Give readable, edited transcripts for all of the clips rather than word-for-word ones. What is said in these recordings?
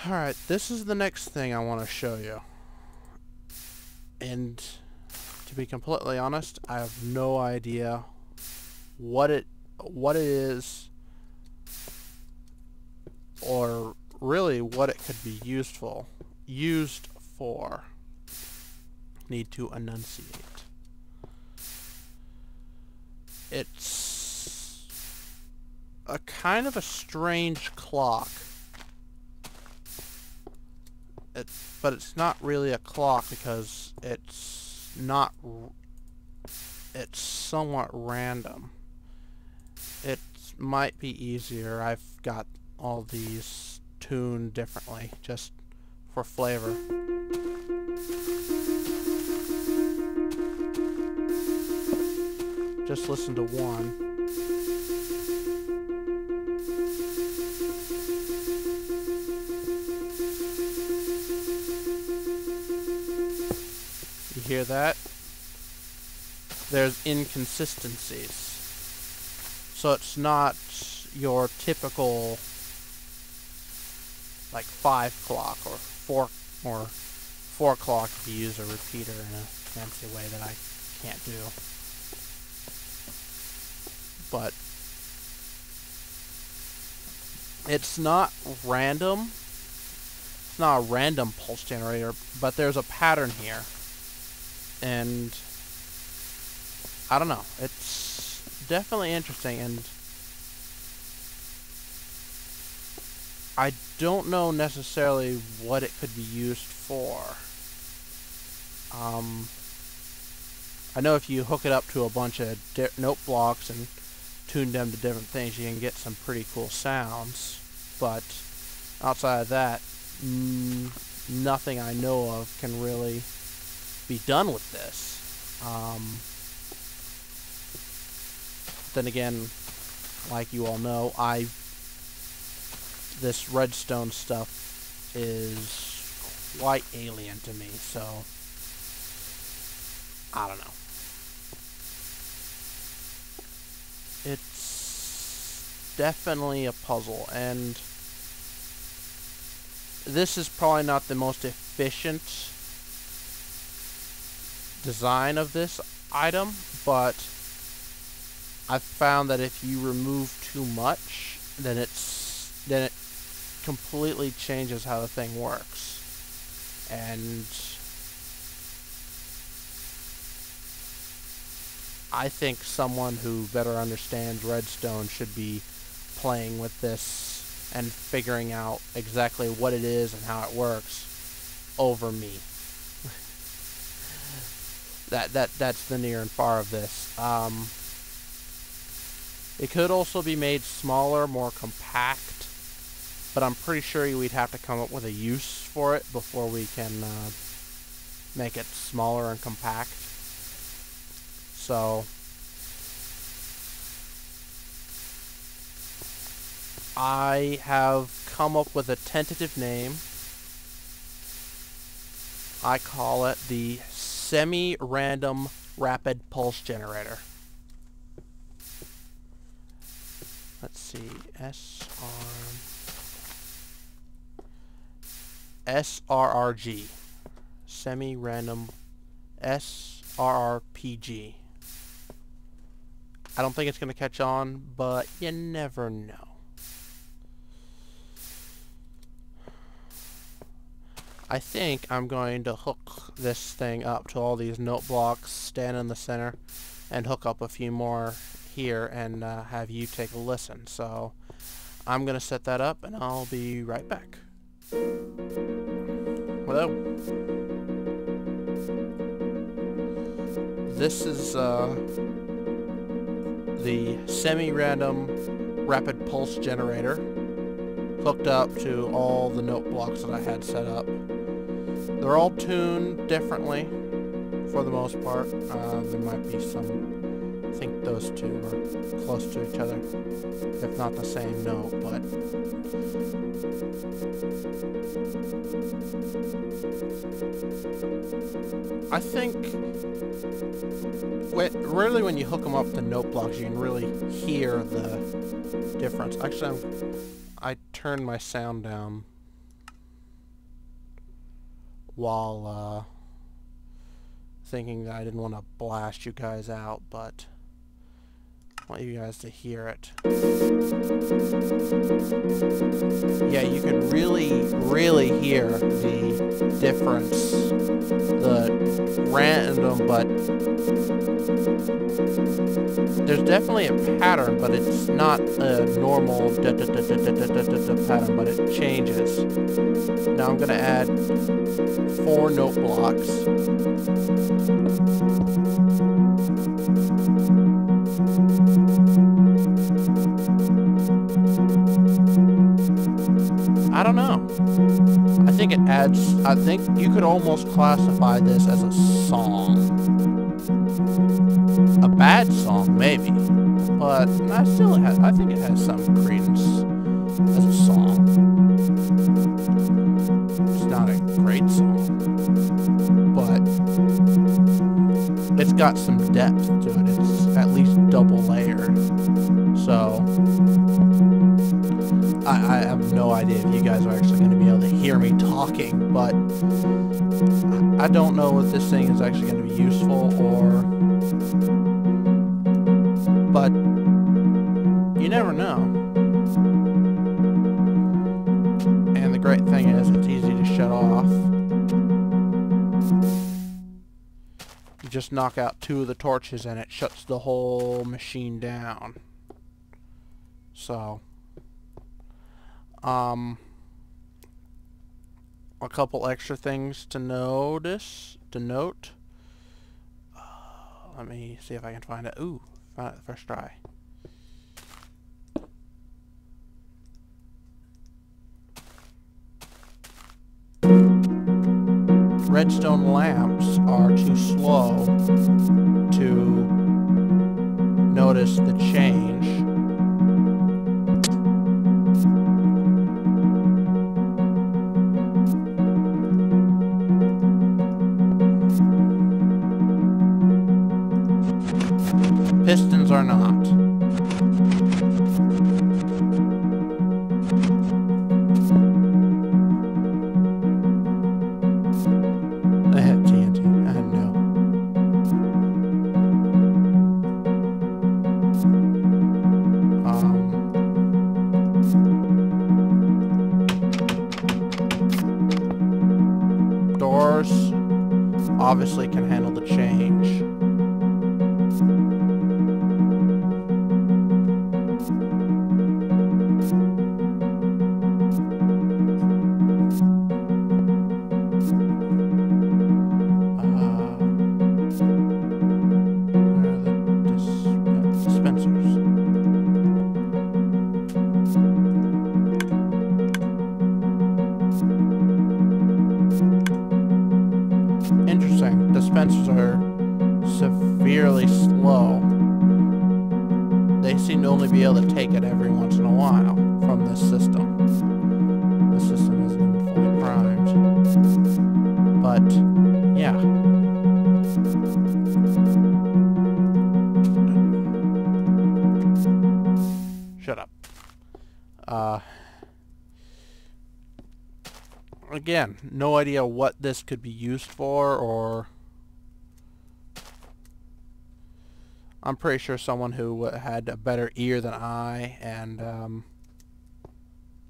Alright, this is the next thing I want to show you. And to be completely honest, I have no idea what it is, or really what it could be used for. Need to enunciate. It's a kind of a strange clock. But it's not really a clock because it's somewhat random. It might be easier. I've got all these tuned differently just for flavor. Just listen to one. You hear that? There's inconsistencies. So it's not your typical like 5 o'clock or 4 o'clock if you use a repeater in a fancy way that I can't do. But it's not random. It's not a random pulse generator, but there's a pattern here. And I don't know. It's definitely interesting, and I don't know necessarily what it could be used for. I know if you hook it up to a bunch of note blocks and tune them to different things, you can get some pretty cool sounds. But outside of that, nothing I know of can really be done with this. Then again, like you all know, this redstone stuff is quite alien to me, so I don't know. It's definitely a puzzle, and this is probably not the most efficient design of this item, but I've found that if you remove too much, then it completely changes how the thing works. And I think someone who better understands redstone should be playing with this and figuring out exactly what it is and how it works over me. That's the near and far of this. It could also be made smaller, more compact, but I'm pretty sure we'd have to come up with a use for it before we can make it smaller and compact. So I have come up with a tentative name. I call it the Semi-Random Rapid Pulse Generator. Let's see, SRRG. Semi-Random SRRPG. I don't think it's going to catch on, but you never know. I think I'm going to hook this thing up to all these note blocks, stand in the center, and hook up a few more here and have you take a listen. So I'm going to set that up and I'll be right back. Hello. This is the semi-random rapid pulse generator hooked up to all the note blocks that I had set up. They're all tuned differently for the most part. There might be some, I think those two are close to each other, if not the same note, but I think really when you hook them up to note blocks, you can really hear the difference. Actually, I turned my sound down while thinking that I didn't want to blast you guys out, but I want you guys to hear it. Yeah, you can really hear the difference. The random, but there's definitely a pattern, but it's not a normal pattern, but it changes. Now I'm going to add 4 note blocks. I don't know. I think it adds, I think you could almost classify this as a song. A bad song, maybe. But I think it has some credence as a song. It's not a great song, but it's got some depth to it. It's at least double layered. So I have no idea if you guys are actually going to be able to hear me talking, but I don't know if this thing is actually going to be useful or... But you never know. And the great thing is it's easy to shut off. You just knock out 2 of the torches and it shuts the whole machine down. So... a couple extra things to note. Let me see if I can find it. Ooh, found it the first try. Redstone lamps are too slow to notice the change. Pistons are not. I had TNT. I had no. Doors obviously can handle the change. Interesting. Dispensers are severely slow. They seem to only be able to take it every once in a while from this system. The system isn't even fully primed. But, yeah. Shut up. Again, no idea what this could be used for, or... I'm pretty sure someone who had a better ear than I, and,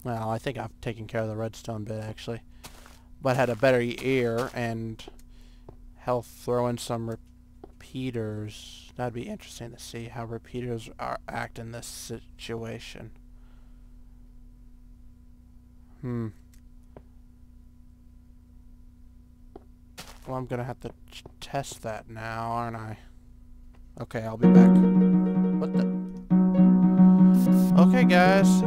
well, I think I've taken care of the redstone bit, actually, but had a better ear, and hell, throw in some repeaters. That'd be interesting to see how repeaters act in this situation. Well, I'm gonna have to test that now, aren't I? Okay, I'll be back. What the? Okay, guys.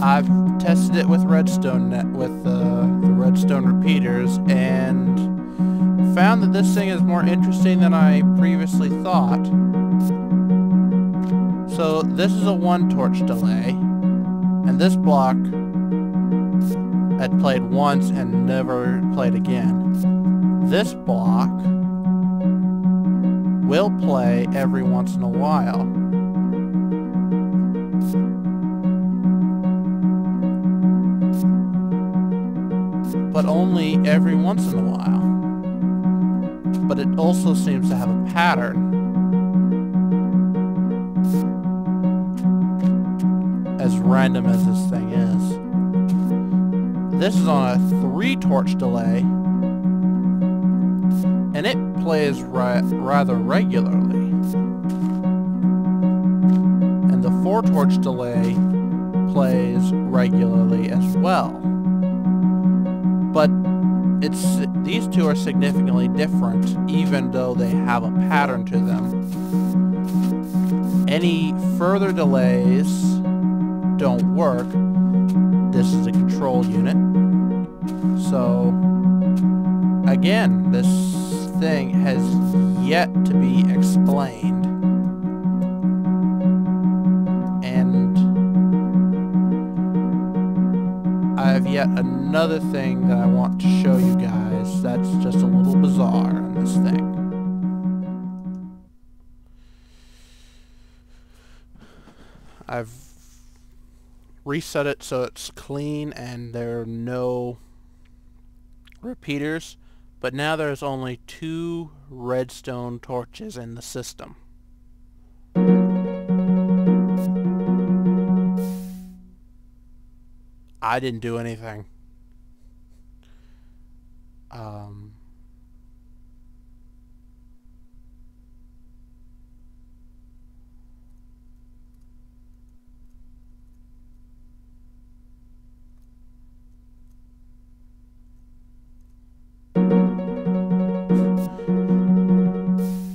I've tested it with redstone with the redstone repeaters, and found that this thing is more interesting than I previously thought. So this is a 1 torch delay, and this block had played once and never played again. This block will play every once in a while. but only every once in a while. But it also seems to have a pattern. As random as this thing is. This is on a 3-torch delay, and it plays rather regularly. And the 4-torch delay plays regularly as well. But these two are significantly different, even though they have a pattern to them. Any further delays don't work. This is a control unit. So, again, this thing has yet to be explained. And I have yet another thing that I want to show you guys that's just a little bizarre on this thing. I've reset it so it's clean and there are no repeaters, but now there's only 2 redstone torches in the system. I didn't do anything.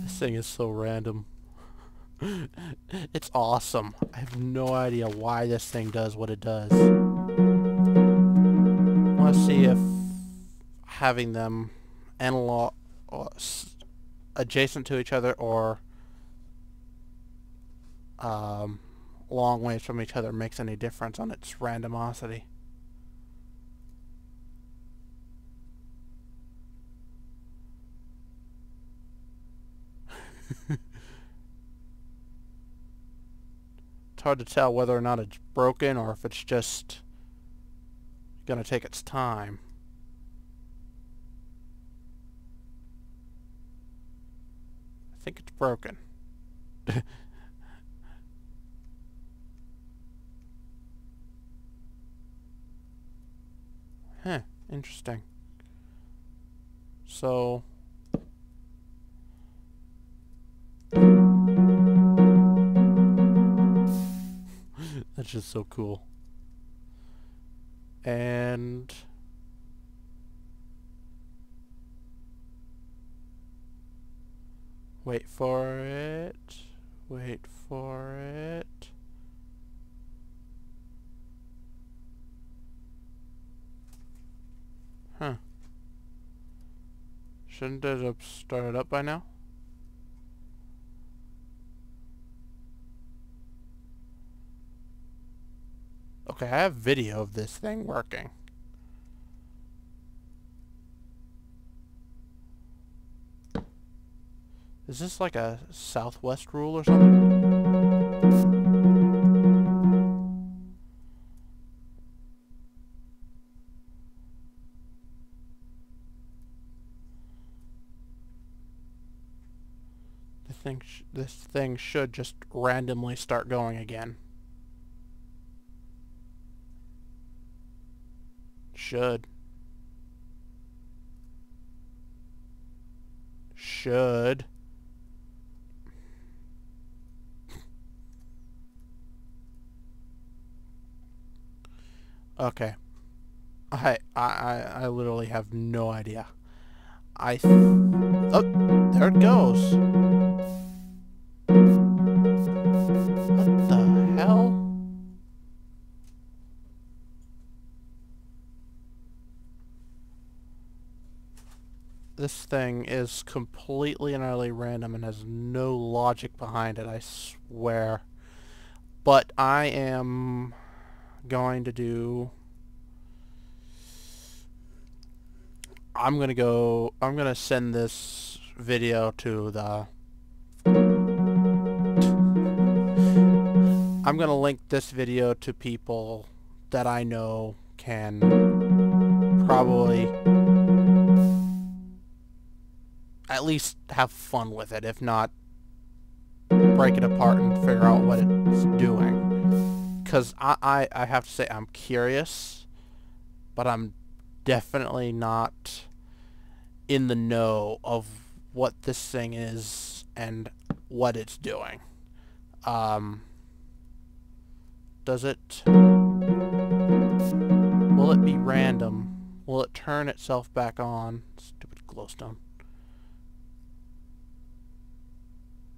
This thing is so random. It's awesome. I have no idea why this thing does what it does. I want to see if having them analog adjacent to each other or long ways from each other makes any difference on its randomosity. It's hard to tell whether or not it's broken or if it's just gonna take its time. I think it's broken. Huh, interesting. So that's just so cool. And wait for it. Wait for it. Huh. Shouldn't it have started up by now? Okay, I have video of this thing working. Is this like a Southwest rule or something? This thing should just randomly start going again. Should. Okay. I literally have no idea. Oh, there it goes. What the hell? This thing is completely and utterly random and has no logic behind it, I swear. But I am going to do... I'm gonna send this video to the... I'm gonna link this video to people that I know can probably at least have fun with it, if not break it apart and figure out what it's doing. Because I have to say, I'm curious, but I'm definitely not in the know of what this thing is and what it's doing. Does it... Will it be random? Will it turn itself back on? Stupid glowstone.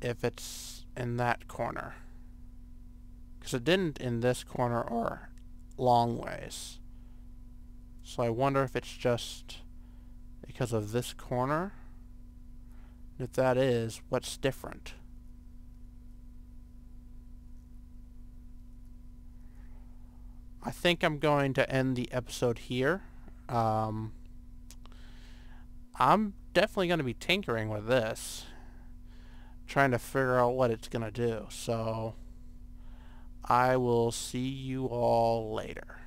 If it's in that corner. Because it didn't in this corner or long ways. So I wonder if it's just because of this corner. If that is, what's different? I think I'm going to end the episode here. I'm definitely going to be tinkering with this, trying to figure out what it's going to do. So I will see you all later.